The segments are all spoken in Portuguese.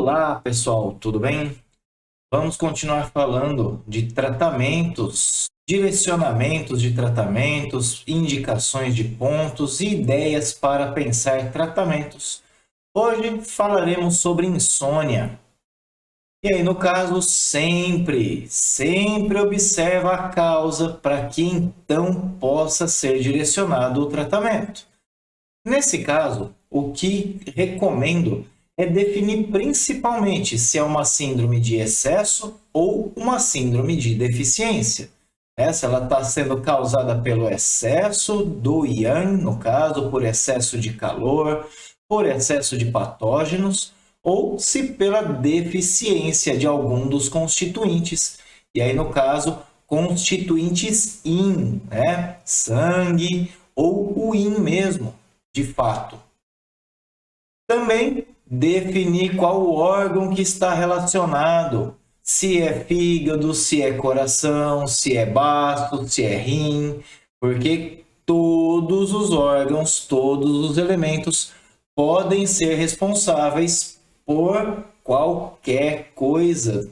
Olá, pessoal, tudo bem? Vamos continuar falando de tratamentos, direcionamentos de tratamentos, indicações de pontos e ideias para pensar tratamentos. Hoje falaremos sobre insônia. E aí, no caso, sempre observa a causa para que então possa ser direcionado o tratamento. Nesse caso, o que recomendo é definir principalmente se é uma síndrome de excesso ou uma síndrome de deficiência. Se ela está sendo causada pelo excesso do yang, no caso, por excesso de calor, por excesso de patógenos, ou se pela deficiência de algum dos constituintes. E aí, no caso, constituintes yin, sangue ou o yin mesmo, de fato. Também definir qual o órgão que está relacionado, se é fígado, se é coração, se é baço, se é rim, porque todos os órgãos, todos os elementos podem ser responsáveis por qualquer coisa.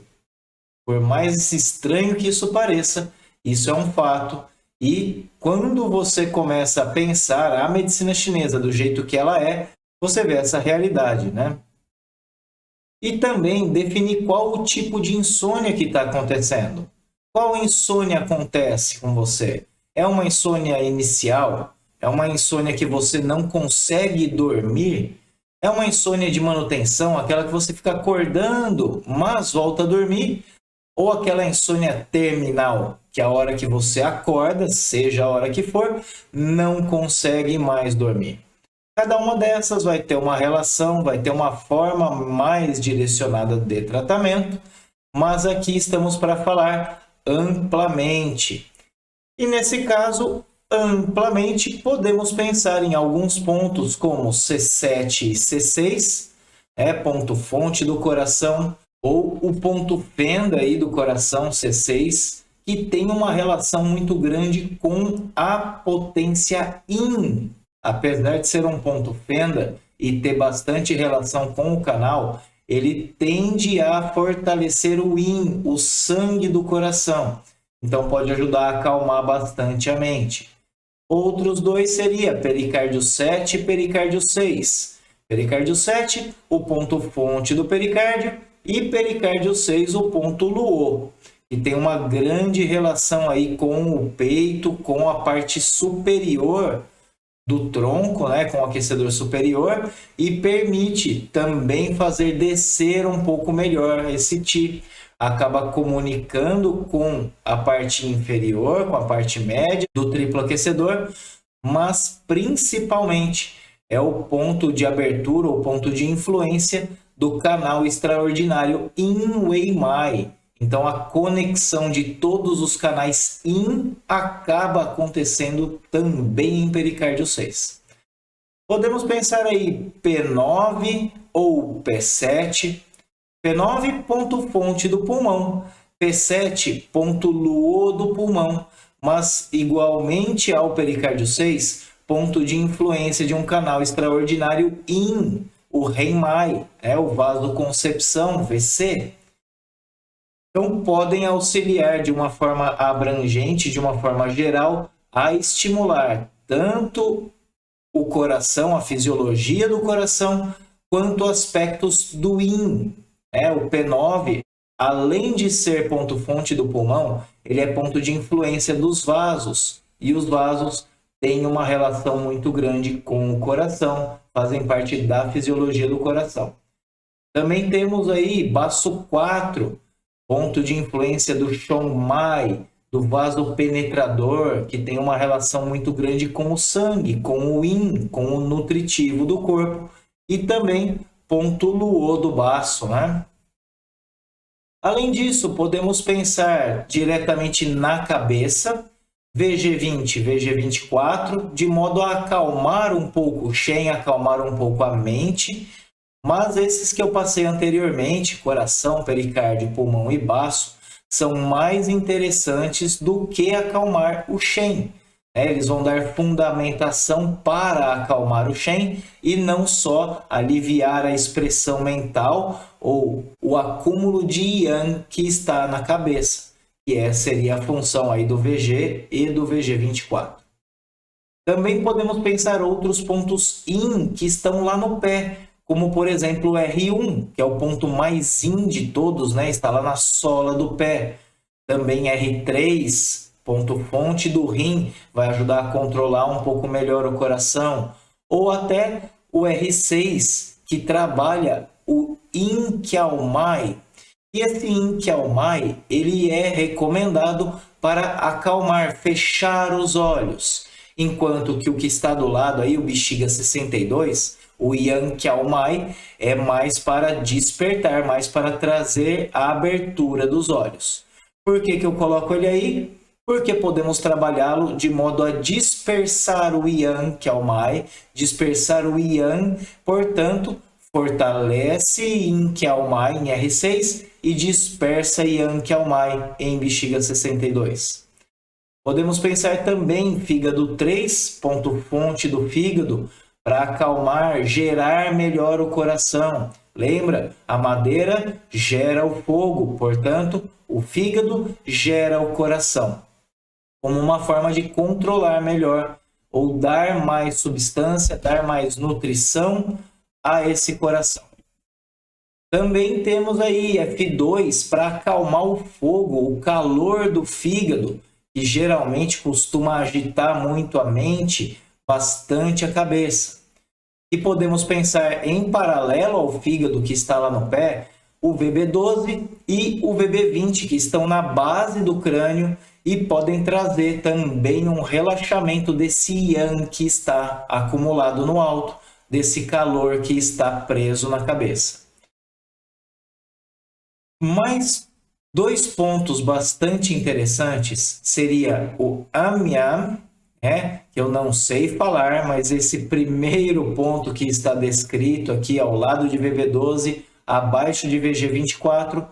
Por mais estranho que isso pareça, isso é um fato. E quando você começa a pensar a medicina chinesa do jeito que ela é, você vê essa realidade, né? E também definir qual o tipo de insônia que está acontecendo. Qual insônia acontece com você? É uma insônia inicial? É uma insônia que você não consegue dormir? É uma insônia de manutenção, aquela que você fica acordando, mas volta a dormir? Ou aquela insônia terminal, que a hora que você acorda, seja a hora que for, não consegue mais dormir? Cada uma dessas vai ter uma relação, vai ter uma forma mais direcionada de tratamento, mas aqui estamos para falar amplamente. E nesse caso, amplamente, podemos pensar em alguns pontos como C7 e C6, ponto fonte do coração, ou o ponto fenda aí do coração, C6, que tem uma relação muito grande com a potência yin. Apesar de ser um ponto fenda e ter bastante relação com o canal, ele tende a fortalecer o yin, o sangue do coração. Então pode ajudar a acalmar bastante a mente. Outros dois seria pericárdio 7 e pericárdio 6. Pericárdio 7, o ponto fonte do pericárdio, e pericárdio 6, o ponto luo, que tem uma grande relação aí com o peito, com a parte superior do tronco, com o aquecedor superior, e permite também fazer descer um pouco melhor esse Qi. Acaba comunicando com a parte inferior, com a parte média do triplo aquecedor, mas principalmente é o ponto de abertura, o ponto de influência do canal extraordinário Yin Wei Mai. Então, a conexão de todos os canais Yin acaba acontecendo também em pericárdio 6. Podemos pensar aí P9 ou P7. P9, ponto fonte do pulmão. P7, ponto luo do pulmão. Mas, igualmente ao pericárdio 6, ponto de influência de um canal extraordinário Yin, o Renmai, o vasoconcepção, VC. Então, podem auxiliar de uma forma abrangente, de uma forma geral, a estimular tanto o coração, a fisiologia do coração, quanto aspectos do yin. O P9, além de ser ponto-fonte do pulmão, ele é ponto de influência dos vasos. E os vasos têm uma relação muito grande com o coração, fazem parte da fisiologia do coração. Também temos aí baço 4, ponto de influência do Chongmai, do vaso penetrador, que tem uma relação muito grande com o sangue, com o yin, com o nutritivo do corpo, e também ponto luo do baço, Além disso, podemos pensar diretamente na cabeça, VG20, VG24, de modo a acalmar um pouco o Shen, acalmar um pouco a mente. Mas esses que eu passei anteriormente, coração, pericárdio, pulmão e baço, são mais interessantes do que acalmar o Shen. Eles vão dar fundamentação para acalmar o Shen e não só aliviar a expressão mental ou o acúmulo de Yang que está na cabeça, que seria a função aí do VG e do VG24. Também podemos pensar outros pontos Yin que estão lá no pé, como por exemplo o R1, que é o ponto mais Yin de todos, né? Está lá na sola do pé. Também R3, ponto fonte do rim, vai ajudar a controlar um pouco melhor o coração. Ou até o R6, que trabalha o Yin Kiao Mai. E esse Yin Kiao Mai, ele é recomendado para acalmar, fechar os olhos. Enquanto que o que está do lado aí, o Bexiga 62, o Yang Kiao Mai, é mais para despertar, mais para trazer a abertura dos olhos. Por que eu coloco ele aí? Porque podemos trabalhá-lo de modo a dispersar o Yang Kiao Mai, dispersar o Yang, portanto, fortalece Yin Kiao Mai em R6 e dispersa Yang Kiao Mai em Bexiga 62. Podemos pensar também em fígado 3, ponto fonte do fígado, para acalmar, gerar melhor o coração. Lembra? A madeira gera o fogo, portanto, o fígado gera o coração. Como uma forma de controlar melhor ou dar mais substância, dar mais nutrição a esse coração. Também temos aí F2 para acalmar o fogo, o calor do fígado, que geralmente costuma agitar muito a mente, bastante a cabeça. E podemos pensar em paralelo ao fígado que está lá no pé, o VB12 e o VB20, que estão na base do crânio e podem trazer também um relaxamento desse Yang que está acumulado no alto, desse calor que está preso na cabeça. Mais dois pontos bastante interessantes seria o Amyam, que eu não sei falar, mas esse primeiro ponto que está descrito aqui ao lado de VB12, abaixo de VG24,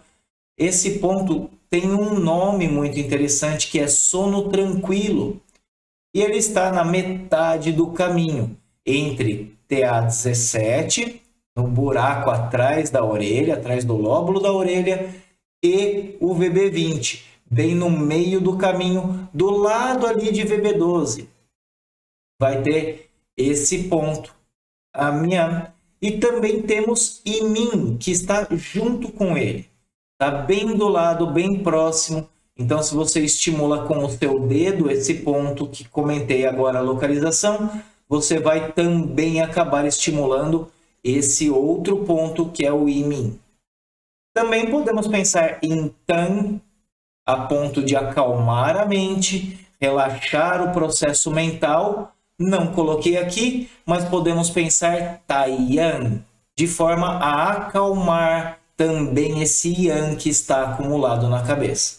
esse ponto tem um nome muito interessante que é sono tranquilo. E ele está na metade do caminho, entre TA17, no buraco atrás da orelha, atrás do lóbulo da orelha, e o VB20, bem no meio do caminho, do lado ali de VB12. Vai ter esse ponto, a minha. E também temos Imin, que está junto com ele. Está bem do lado, bem próximo. Então, se você estimula com o seu dedo esse ponto que comentei agora, a localização, você vai também acabar estimulando esse outro ponto que é o Imin. Também podemos pensar em Tan, a ponto de acalmar a mente, relaxar o processo mental. Não coloquei aqui, mas podemos pensar Taiyan, de forma a acalmar também esse Yang que está acumulado na cabeça.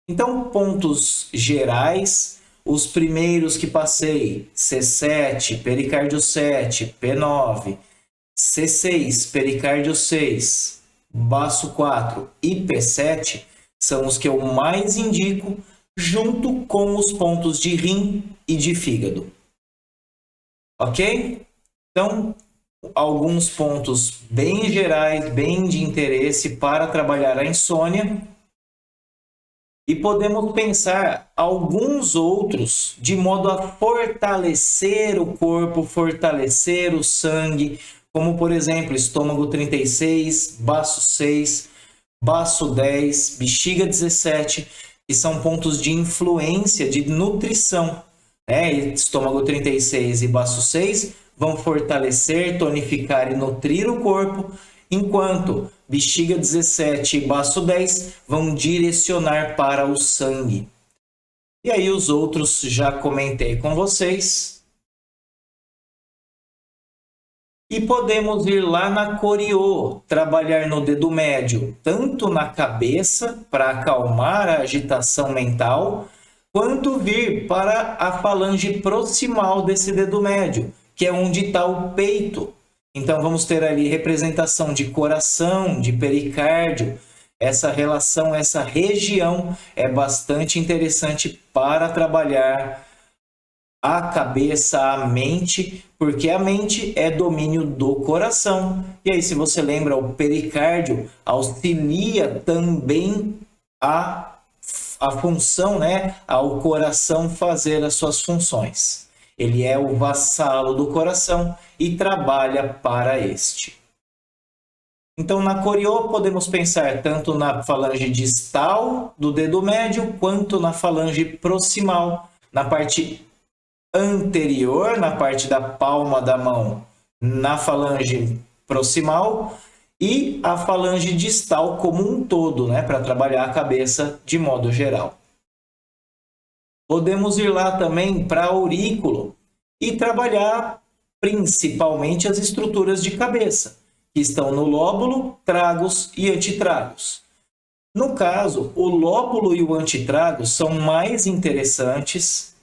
Então, pontos gerais, os primeiros que passei, C7, pericárdio 7, P9, C6, pericárdio 6, baço 4 e P7, são os que eu mais indico, junto com os pontos de rim e de fígado. Ok? Então, alguns pontos bem gerais, bem de interesse para trabalhar a insônia. E podemos pensar alguns outros de modo a fortalecer o corpo, fortalecer o sangue, como por exemplo, estômago 36, baço 6, baço 10, bexiga 17, que são pontos de influência, de nutrição. Estômago 36 e baço 6 vão fortalecer, tonificar e nutrir o corpo, enquanto bexiga 17 e baço 10 vão direcionar para o sangue. E aí os outros já comentei com vocês. E podemos ir lá na Coriô, trabalhar no dedo médio, tanto na cabeça, para acalmar a agitação mental, quanto vir para a falange proximal desse dedo médio, que é onde está o peito. Então, vamos ter ali representação de coração, de pericárdio. Essa relação, essa região é bastante interessante para trabalhar a cabeça, a mente, porque a mente é domínio do coração. E aí, se você lembra, o pericárdio auxilia também a função, né, ao coração fazer as suas funções. Ele é o vassalo do coração e trabalha para este. Então, na coriô, podemos pensar tanto na falange distal do dedo médio, quanto na falange proximal, na parte anterior, na parte da palma da mão, na falange proximal, e a falange distal como um todo, né, para trabalhar a cabeça de modo geral. Podemos ir lá também para aurículo e trabalhar principalmente as estruturas de cabeça, que estão no lóbulo, tragos e antitragos. No caso, o lóbulo e o antitrago são mais interessantes,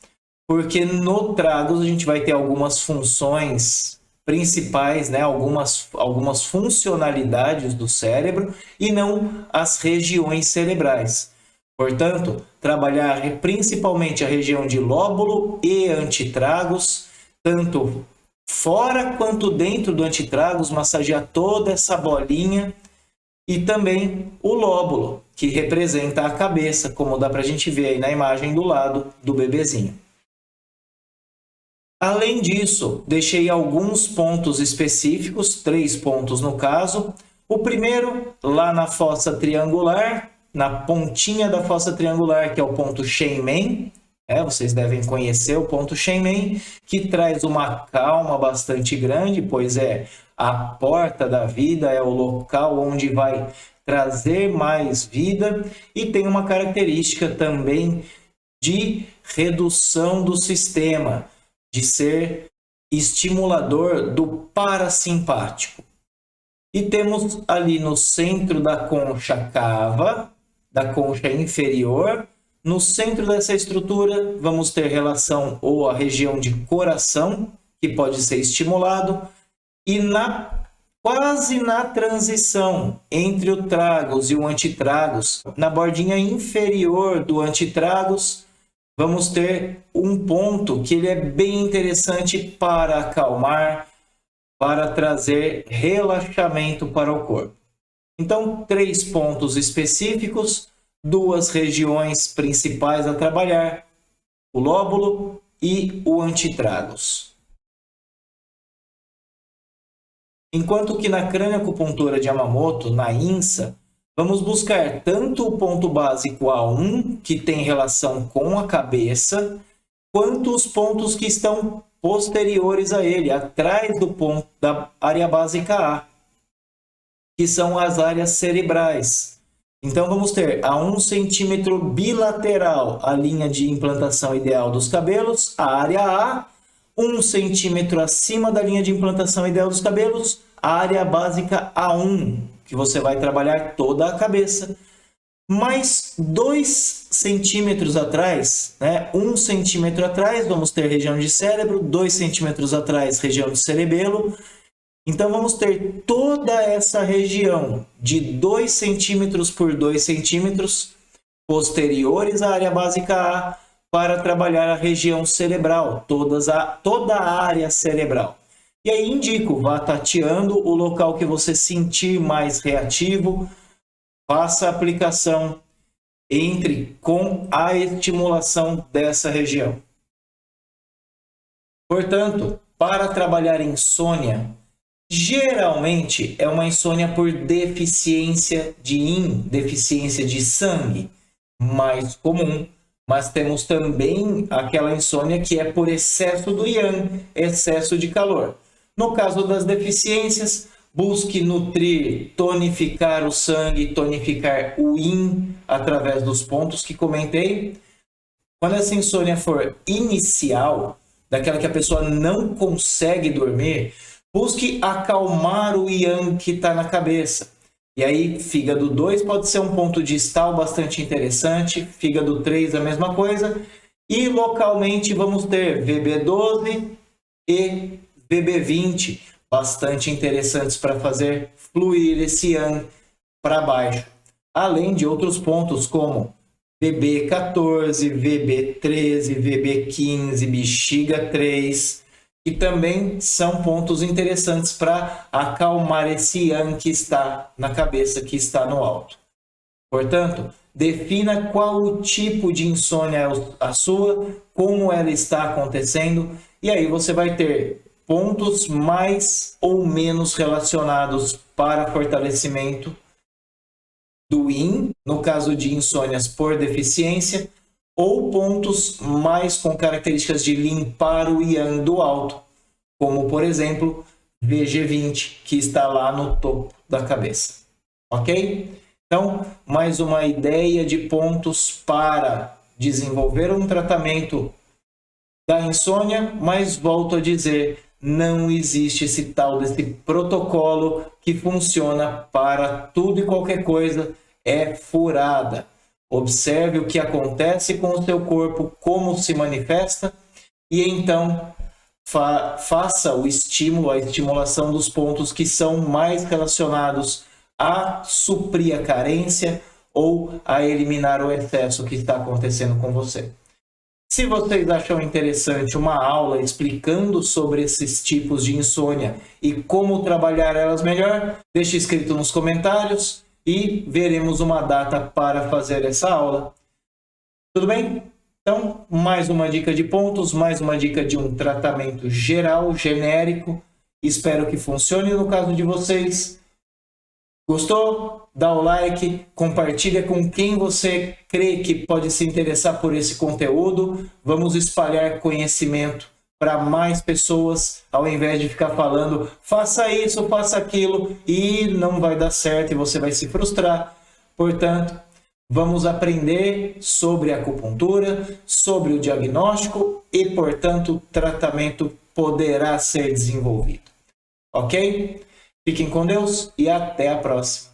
porque no tragos a gente vai ter algumas funções principais, né? algumas funcionalidades do cérebro e não as regiões cerebrais. Portanto, trabalhar principalmente a região de lóbulo e antitragos, tanto fora quanto dentro do antitragos, massagear toda essa bolinha, e também o lóbulo, que representa a cabeça, como dá para a gente ver aí na imagem do lado do bebezinho. Além disso, deixei alguns pontos específicos, 3 pontos no caso. O primeiro, lá na fossa triangular, na pontinha da fossa triangular, que é o ponto Shenmen. Vocês devem conhecer o ponto Shenmen, que traz uma calma bastante grande, pois é a porta da vida, é o local onde vai trazer mais vida, e tem uma característica também de redução do sistema, de ser estimulador do parasimpático. E temos ali no centro da concha cava, da concha inferior, no centro dessa estrutura vamos ter relação ou a região de coração, que pode ser estimulado, e quase na transição entre o tragos e o antitragos, na bordinha inferior do antitragos, vamos ter um ponto que ele é bem interessante para acalmar, para trazer relaxamento para o corpo. Então, 3 pontos específicos, 2 regiões principais a trabalhar, o lóbulo e o antitragos. Enquanto que na crânioacupuntura de Yamamoto, na INSA, vamos buscar tanto o ponto básico A1, que tem relação com a cabeça, quanto os pontos que estão posteriores a ele, atrás do ponto da área básica A, que são as áreas cerebrais. Então, vamos ter a 1 centímetro bilateral a linha de implantação ideal dos cabelos, a área A, 1 centímetro acima da linha de implantação ideal dos cabelos, a área básica A1, que você vai trabalhar toda a cabeça. Mais 2 centímetros atrás, 1 centímetro atrás, vamos ter região de cérebro, 2 centímetros atrás, região de cerebelo. Então, vamos ter toda essa região de 2 centímetros por 2 centímetros posteriores à área básica A para trabalhar a região cerebral, toda a área cerebral. E aí indico, vá tateando o local que você sentir mais reativo, faça a aplicação, entre com a estimulação dessa região. Portanto, para trabalhar insônia, geralmente é uma insônia por deficiência de yin, deficiência de sangue, mais comum, mas temos também aquela insônia que é por excesso do yang, excesso de calor. No caso das deficiências, busque nutrir, tonificar o sangue, tonificar o yin através dos pontos que comentei. Quando essa insônia for inicial, daquela que a pessoa não consegue dormir, busque acalmar o yang que está na cabeça. E aí, fígado 2 pode ser um ponto distal bastante interessante, fígado 3 a mesma coisa. E localmente vamos ter VB12 e VB20, bastante interessantes para fazer fluir esse yang para baixo. Além de outros pontos como VB14, VB13, VB15, bexiga 3, que também são pontos interessantes para acalmar esse yang que está na cabeça, que está no alto. Portanto, defina qual o tipo de insônia é a sua, como ela está acontecendo, e aí você vai ter pontos mais ou menos relacionados para fortalecimento do yin, no caso de insônias por deficiência, ou pontos mais com características de limpar o yang do alto, como por exemplo VG20, que está lá no topo da cabeça. Ok? Então, mais uma ideia de pontos para desenvolver um tratamento da insônia, mas volto a dizer, não existe esse tal desse protocolo que funciona para tudo e qualquer coisa, é furada. Observe o que acontece com o seu corpo, como se manifesta, e então faça o estímulo, a estimulação dos pontos que são mais relacionados a suprir a carência ou a eliminar o excesso que está acontecendo com você. Se vocês acham interessante uma aula explicando sobre esses tipos de insônia e como trabalhar elas melhor, deixe escrito nos comentários e veremos uma data para fazer essa aula. Tudo bem? Então, mais uma dica de pontos, mais uma dica de um tratamento geral, genérico. Espero que funcione no caso de vocês. Gostou? Dá o like, compartilha com quem você crê que pode se interessar por esse conteúdo. Vamos espalhar conhecimento para mais pessoas, ao invés de ficar falando, faça isso, faça aquilo, e não vai dar certo e você vai se frustrar. Portanto, vamos aprender sobre a acupuntura, sobre o diagnóstico e, portanto, o tratamento poderá ser desenvolvido. Ok? Fiquem com Deus e até a próxima.